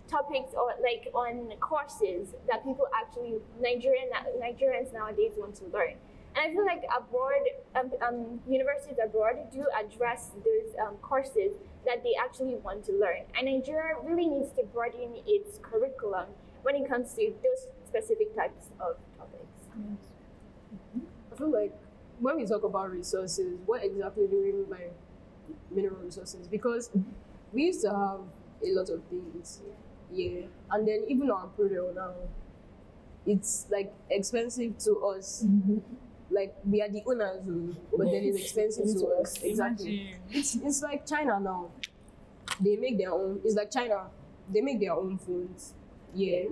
topics or like on courses that people actually, Nigerians nowadays want to learn. And I feel like universities abroad do address those courses that they actually want to learn. And Nigeria really needs to broaden its curriculum when it comes to those specific types of topics. I feel like when we talk about resources, what exactly do we mean by mineral resources? Because we used to have a lot of things, yeah, and then even our product now, it's like expensive to us. Like we are the owners, but then it's expensive to us. Exactly. It's like China now. They make their own. It's like China. They make their own phones. Yeah,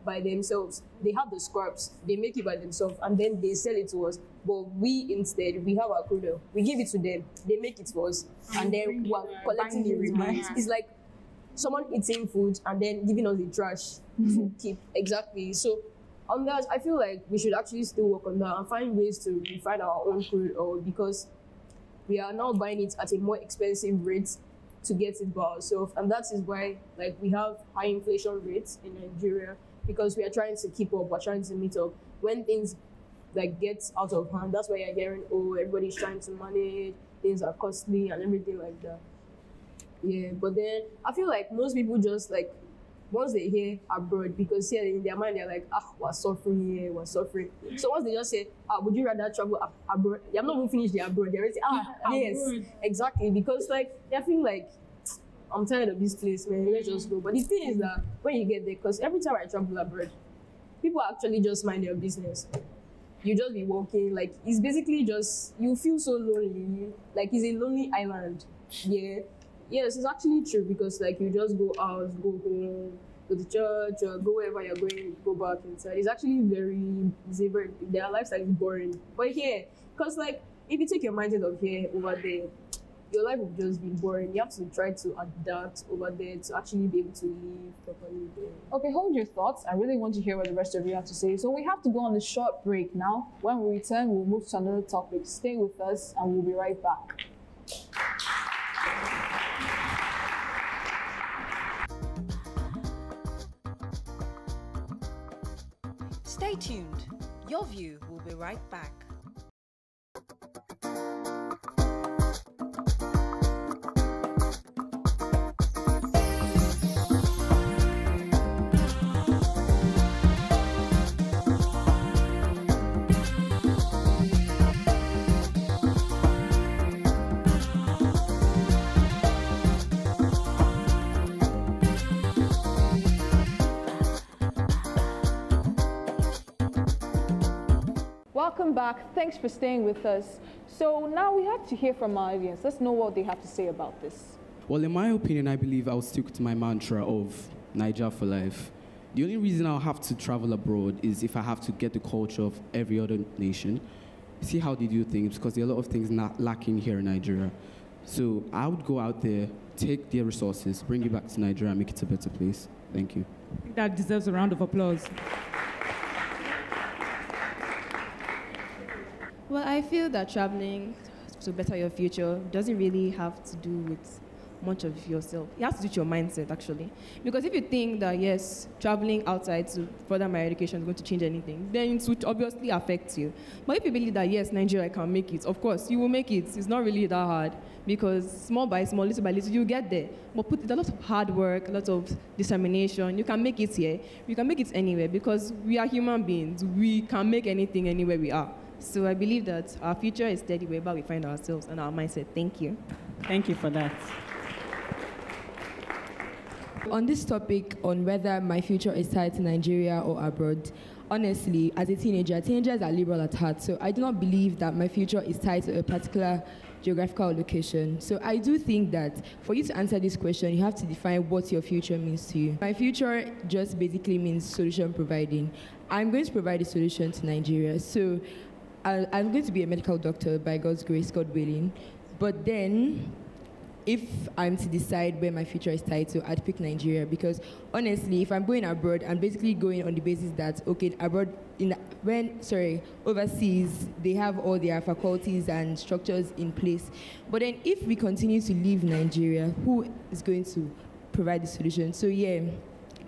by themselves. They have the scraps. They make it by themselves, and then they sell it to us. But we instead, we have our crude. We give it to them. They make it for us, and then we're collecting the remains. It's like someone eating food and then giving us the trash to keep. Exactly. So on that, I feel like we should actually still work on that and find ways to refine our own crude oil, because we are now buying it at a more expensive rate to get it by ourselves, and that is why like we have high inflation rates in Nigeria, because we are trying to keep up, we're trying to meet up. When things like get out of hand, that's why you're hearing, oh, everybody's trying to manage, things are costly and everything like that. Yeah, but then I feel like most people just like, once they hear abroad, because here in their mind they're like, we're suffering here, we're suffering. So once they just say, would you rather travel abroad? They have not even finished their abroad. They're already yes, exactly. Because like they feel like, I'm tired of this place, man. Let's just go. But the thing is that when you get there, because every time I travel abroad, people actually just mind their business. You just be walking, like it's basically just, you feel so lonely, like it's a lonely island. Yeah. Yes, it's actually true, because like you just go out, go home, go to church, or go wherever you're going, go back inside. It's actually their lifestyle is boring. But here, because like if you take your mindset of here over there, your life will just be boring. You have to try to adapt over there to actually be able to live properly there. Okay, hold your thoughts. I really want to hear what the rest of you have to say. So we have to go on a short break now. When we return, we'll move to another topic. Stay with us and we'll be right back. Stay tuned. Your View will be right back. Welcome back. Thanks for staying with us. So now we have to hear from our audience. Let's know what they have to say about this. Well, in my opinion, I believe I'll stick to my mantra of Niger for life. The only reason I'll have to travel abroad is if I have to get the culture of every other nation, see how they do things, because there are a lot of things not lacking here in Nigeria. So I would go out there, take their resources, bring it back to Nigeria, and make it a better place. Thank you. I think that deserves a round of applause. Well, I feel that traveling to better your future doesn't really have to do with much of yourself. It has to do with your mindset, actually. Because if you think that, yes, traveling outside to further my education is going to change anything, then it would obviously affect you. But if you believe that, yes, Nigeria can make it, of course, you will make it. It's not really that hard. Because small by small, little by little, you get there. But put a lot of hard work, a lot of determination. You can make it here. You can make it anywhere because we are human beings. We can make anything anywhere we are. So I believe that our future is steady wherever we find ourselves and our mindset. Thank you. Thank you for that. On this topic, on whether my future is tied to Nigeria or abroad, honestly, as a teenager, teenagers are liberal at heart, so I do not believe that my future is tied to a particular geographical location. So I do think that for you to answer this question, you have to define what your future means to you. My future just basically means solution providing. I'm going to provide a solution to Nigeria. So I'm going to be a medical doctor by God's grace, God willing. But then, if I'm to decide where my future is tied to, I'd pick Nigeria because honestly, if I'm going abroad, I'm basically going on the basis that, okay, overseas, they have all their faculties and structures in place. But then if we continue to leave Nigeria, who is going to provide the solution? So yeah,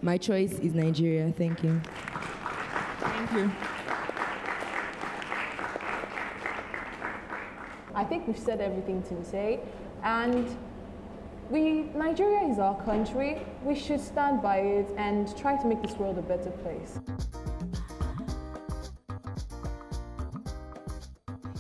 my choice is Nigeria. Thank you. Thank you. I think we've said everything to say, and Nigeria is our country. We should stand by it and try to make this world a better place.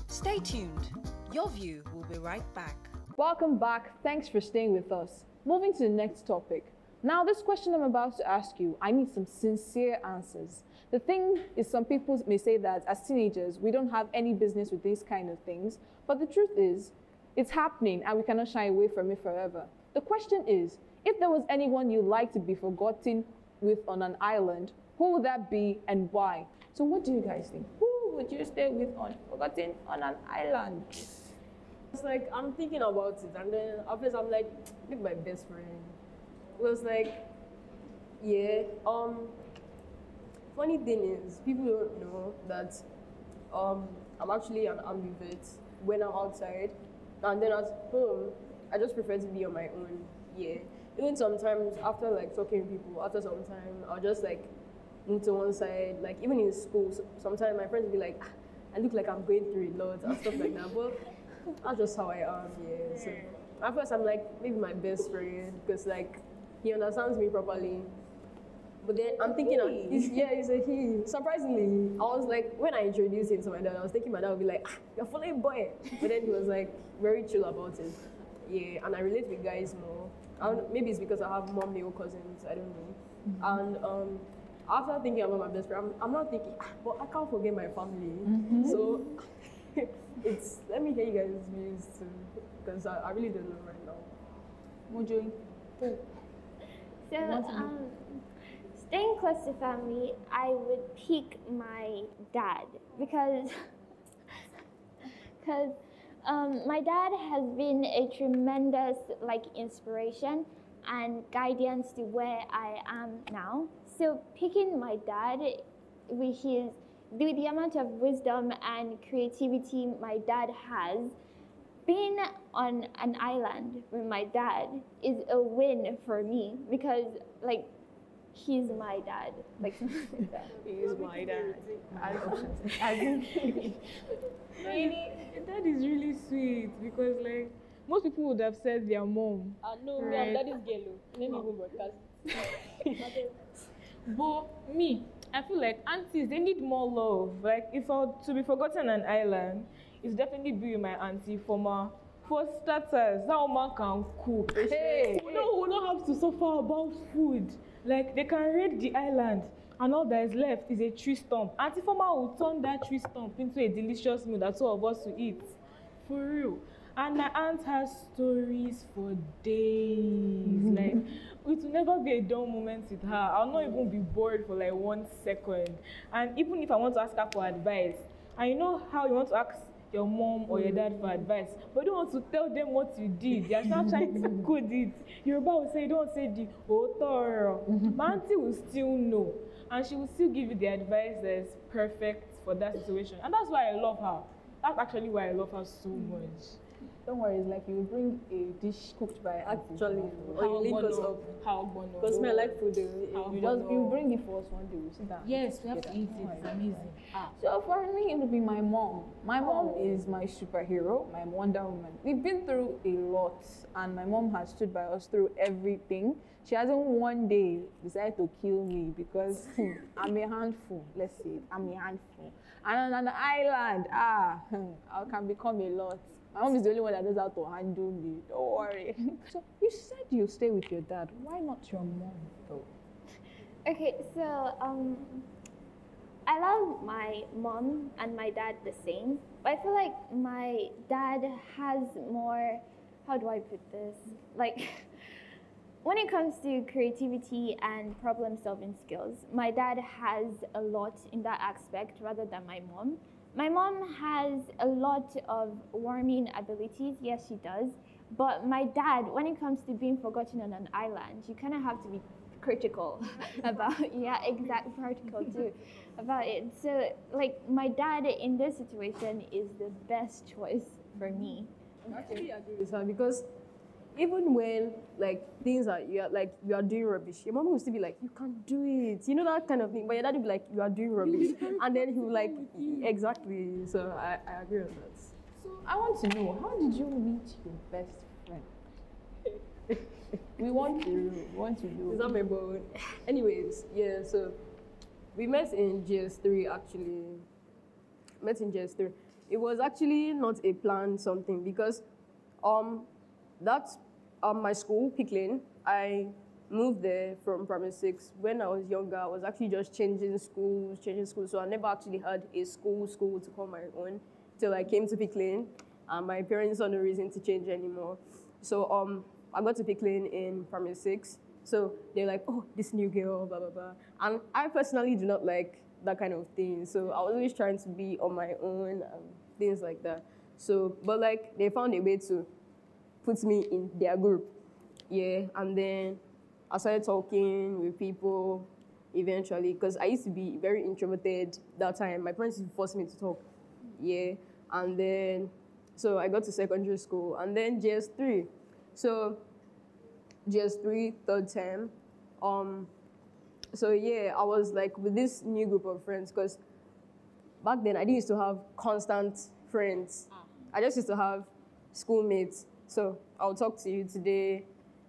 Stay tuned. Your View will be right back. Welcome back. Thanks for staying with us. Moving to the next topic. Now, this question I'm about to ask you, I need some sincere answers. The thing is, some people may say that as teenagers, we don't have any business with these kind of things, but the truth is, it's happening and we cannot shy away from it forever. The question is, if there was anyone you'd like to be forgotten with on an island, who would that be and why? So what do you guys think? Who would you stay with forgotten on an island? It's like, I'm thinking about it, and then at first I'm like, pick my best friend. It was like, yeah, funny thing is, people don't know that I'm actually an ambivert when I'm outside, and then at home, I just prefer to be on my own. Yeah, even sometimes after like talking to people, after some time, I'll just like move to one side. Like even in school, sometimes my friends will be like, I look like I'm going through a lot and stuff like that. But that's just how I am. Yeah. So at first I'm like maybe my best friend because like he understands me properly. But then I'm thinking, he's a he. Surprisingly, I was like, when I introduced him to my dad, I was thinking my dad would be like, you're following boy. But then he was like, very chill about it. Yeah, and I relate with guys more. Maybe it's because I have more male cousins, I don't know. And after thinking about my best friend, I'm not thinking, but I can't forget my family. So let me hear you guys' views too, because I really don't know right now. Mojo. So, staying close to family, I would pick my dad because my dad has been a tremendous inspiration and guidance to where I am now. So picking my dad with the amount of wisdom and creativity my dad has, being on an island with my dad is a win for me because he's my dad. He's my dad. That is really sweet because most people would have said their mom. No, right? I'm daddy's girl. Let me even broadcast. But me, I feel like aunties, they need more love. If I were to be forgotten on an island, it's definitely be with my auntie for starters. That woman can cook. Hey, we don't have to suffer about food. They can raid the island, and all that is left is a tree stump. Auntie Foma will turn that tree stump into a delicious meal that two of us will eat. For real. And my aunt has stories for days. It will never be a dull moment with her. I'll not even be bored for 1 second. And even if I want to ask her for advice, and you know how you want to ask your mom or your dad for advice, but you don't want to tell them what you did. You're not trying to code it. Yoruba will say, you don't say the otoro. My auntie will still know. And she will still give you the advice that is perfect for that situation. And that's why I love her. That's actually why I love her so much. Don't worry, it's like you bring a dish cooked by Actually, or you link us up. Because me, I like food. You bring it for us one day. We sit down. Yes, we have to eat it. It's amazing. So for me, it would be my mom. My mom is my superhero, my Wonder Woman. We've been through a lot, and my mom has stood by us through everything. She hasn't one day decided to kill me because I'm a handful. Let's say it. I'm a handful. And on the island, I can become a lot. My mom is the only one that knows how to handle me. Don't worry. So you said you stay with your dad. Why not your mom, though? Okay, so I love my mom and my dad the same, but I feel like my dad has more. How do I put this? Like, when it comes to creativity and problem-solving skills, my dad has a lot in that aspect rather than my mom. My mom has a lot of warming abilities, yes she does, but my dad, when it comes to being forgotten on an island, you kind of have to be critical about, practical too, about it. So like my dad in this situation is the best choice for me. I actually agree with her because even when like things are you are doing rubbish, your mom will still be like, you can't do it, you know, that kind of thing. But your dad will be like, you are doing rubbish, and then he will like exactly. So I agree on that. So I want to know, how did you meet your best friend? we want to know. Is that my boy? Anyways, yeah. So we met in GS3 actually. Met in GS3. It was actually not a planned something because that's my school, Picklin. I moved there from primary 6. When I was younger, I was actually just changing schools. So I never actually had a school to call my own till I came to Picklin. My parents saw no reason to change anymore. So I got to Picklin in primary 6. So they're like, oh, this new girl, blah, blah, blah. And I personally do not like that kind of thing. So I was always trying to be on my own, things like that. So, but like, they found a way to put me in their group. Yeah, and then I started talking with people eventually, because I used to be very introverted that time. My parents used to force me to talk. Yeah, and then, so I got to secondary school, and then GS3. So, GS3, third term. So yeah, I was like with this new group of friends, because back then I didn't used to have constant friends. I just used to have schoolmates. So I'll talk to you today.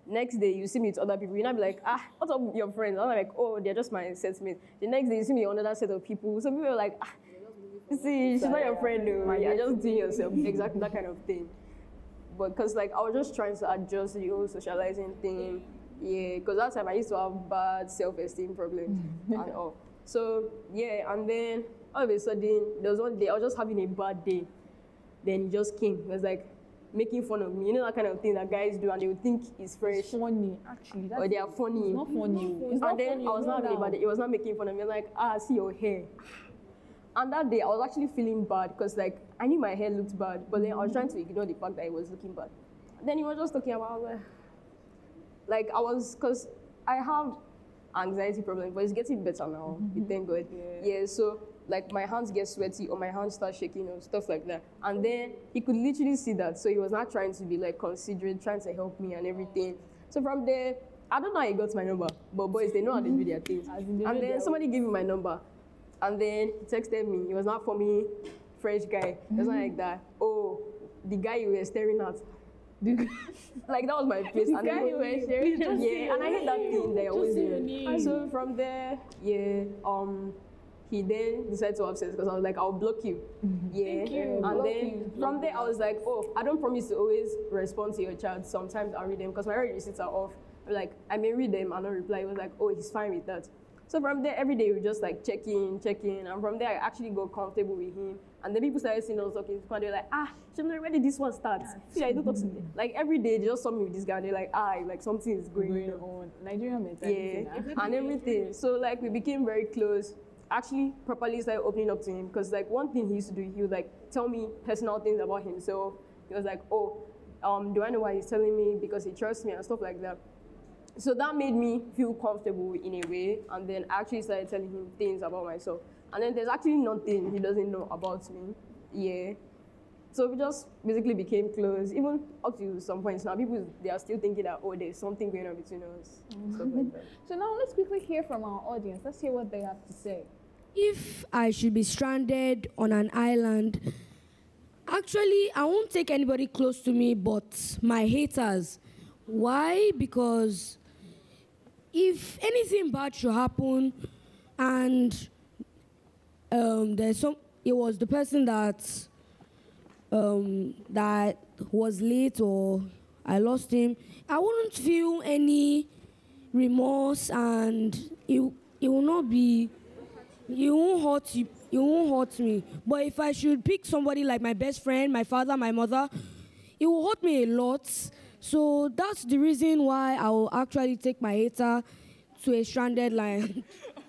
Next day you see me with other people. You'll not be like, what's up with your friends? I'm like, oh, they're just my set mates. The next day you see me with another set of people. So people are like, see, she's not your friend though. You're just doing yourself. Exactly that kind of thing. But because like I was just trying to adjust to the whole socializing thing. Yeah, because that time I used to have bad self-esteem problems and all. So yeah, and then all of a sudden, there was one day I was just having a bad day. Then he just came. He was like making fun of me. You know that kind of thing that guys do, and they would think it's fresh. It's funny, actually. Or they are funny. It's not funny. And then I was not having a bad day. He was not making fun of me. He was like, see your hair. And that day I was actually feeling bad because like I knew my hair looked bad, but then I was trying to ignore the fact that it was looking bad. And then he was just talking about like I was, because I have anxiety problems, but it's getting better now. Thank God. Yeah, so like my hands get sweaty or my hands start shaking or stuff like that. And then he could literally see that. So he was not trying to be like considerate, trying to help me and everything. So from there, I don't know how he got my number, but boys, they know how they do their things. And then somebody gave me my number. And then he texted me. He was not for me, fresh guy. It was not like that. Oh, the guy you were staring at. Like that was my face. The guy you were staring at. Yeah, and I hate that thing they always do. So from there, yeah, he then decided to upset because I was like, I'll block you. Yeah. And then from there I was like, oh, I don't promise to always respond to your chat. Sometimes I'll read them because my read receipts are off. I'm like, I may read them and not reply. He was like, oh, he's fine with that. So from there, every day we just like check in. And from there, I actually got comfortable with him. And then people started seeing us talking. And they're like, Shemla, where did this one start? See, I don't talk to me. Like every day, they just saw me with this guy. And they're like, like something is going on. Nigerian mentality. Yeah, and everything. So like we became very close. Actually, properly started opening up to him. Because like one thing he used to do, he would like tell me personal things about himself. He was like, oh, do I know why he's telling me? Because he trusts me and stuff like that. So that made me feel comfortable in a way, and then I actually started telling him things about myself. And then there's actually nothing he doesn't know about me. Yeah. So we just basically became close. Even up to some points now, people, they are still thinking that, oh, there's something going on between us. Stuff like that. So now let's quickly hear from our audience. Let's hear what they have to say. If I should be stranded on an island, actually, I won't take anybody close to me but my haters. Why? Because if anything bad should happen and it was the person that was late or I lost him, I wouldn't feel any remorse and it will not be, it won't hurt you, it won't hurt me. But if I should pick somebody like my best friend, my father, my mother, it will hurt me a lot. So that's the reason why I will actually take my hater to a stranded line.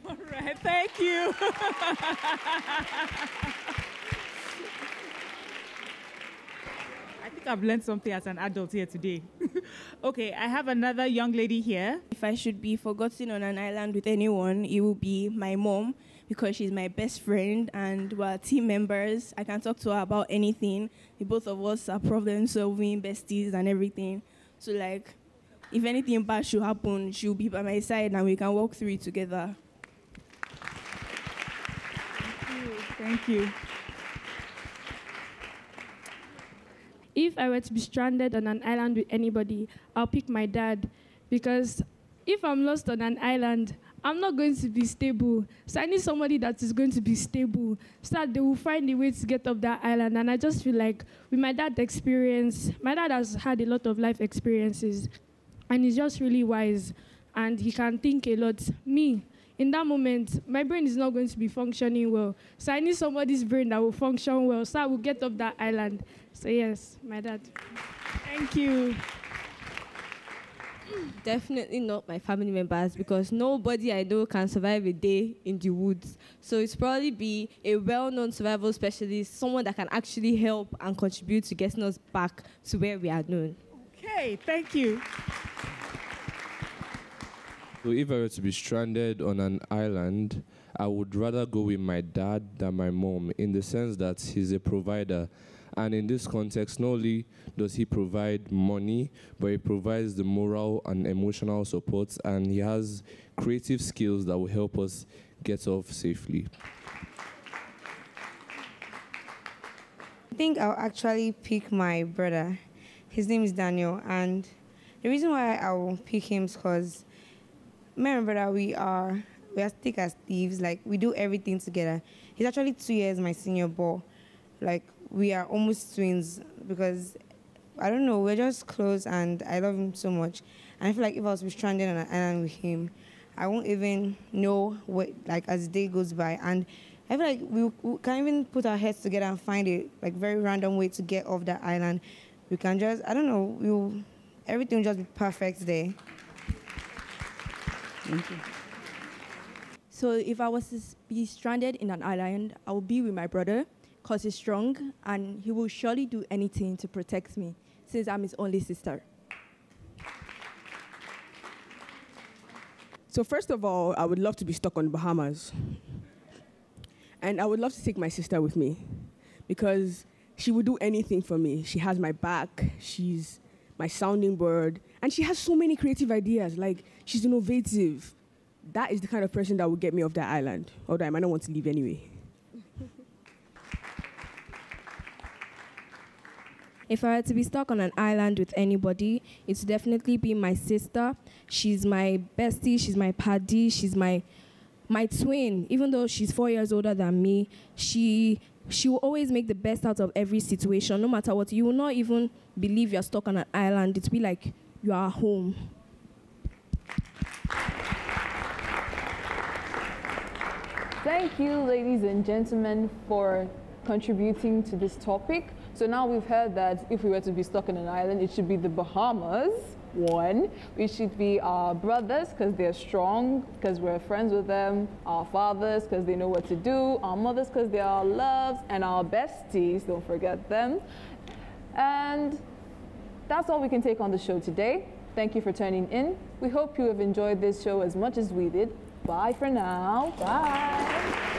All right, thank you. I think I've learned something as an adult here today. Okay, I have another young lady here. If I should be forgotten on an island with anyone, it will be my mom, because she's my best friend and we're team members. I can talk to her about anything. The both of us are problem-solving besties and everything. So, like, if anything bad should happen, she'll be by my side and we can walk through it together. Thank you. If I were to be stranded on an island with anybody, I'll pick my dad, because if I'm lost on an island, I'm not going to be stable. So I need somebody that is going to be stable, so that they will find a way to get off that island. And I just feel like with my dad's experience, my dad has had a lot of life experiences, and he's just really wise, and he can think a lot. Me, in that moment, my brain is not going to be functioning well. So I need somebody's brain that will function well, so I will get off that island. So yes, my dad. Thank you. Definitely not my family members, because nobody I know can survive a day in the woods. So it's probably be a well-known survival specialist, someone that can actually help and contribute to getting us back to where we are known. Okay, thank you. So if I were to be stranded on an island, I would rather go with my dad than my mom, in the sense that he's a provider. And in this context, not only does he provide money, but he provides the moral and emotional support, and he has creative skills that will help us get off safely. I think I'll actually pick my brother. His name is Daniel, and the reason why I will pick him is because me and my brother, we are thick as thieves. Like, we do everything together. He's actually 2 years my senior, but like, we are almost twins, because I don't know, we're just close and I love him so much. And I feel like if I was to be stranded on an island with him, I won't even know what, like, as the day goes by. And I feel like we can even put our heads together and find a like very random way to get off that island. We can just, I don't know, everything will just be perfect there. Thank you. So if I was to be stranded in an island, I would be with my brother, because he's strong and he will surely do anything to protect me, since I'm his only sister. So first of all, I would love to be stuck on the Bahamas. And I would love to take my sister with me, because she would do anything for me. She has my back, she's my sounding board, and she has so many creative ideas. Like, she's innovative. That is the kind of person that would get me off that island, although I might not want to leave anyway. If I were to be stuck on an island with anybody, it would definitely be my sister. She's my bestie, she's my paddy, she's my twin. Even though she's 4 years older than me, she will always make the best out of every situation, no matter what. You will not even believe you're stuck on an island. It will be like you are home. Thank you, ladies and gentlemen, for contributing to this topic. So now we've heard that if we were to be stuck on an island, it should be the Bahamas, one. We should be our brothers, because they're strong, because we're friends with them. Our fathers, because they know what to do. Our mothers, because they are our loves. And our besties, don't forget them. And that's all we can take on the show today. Thank you for tuning in. We hope you have enjoyed this show as much as we did. Bye for now. Bye.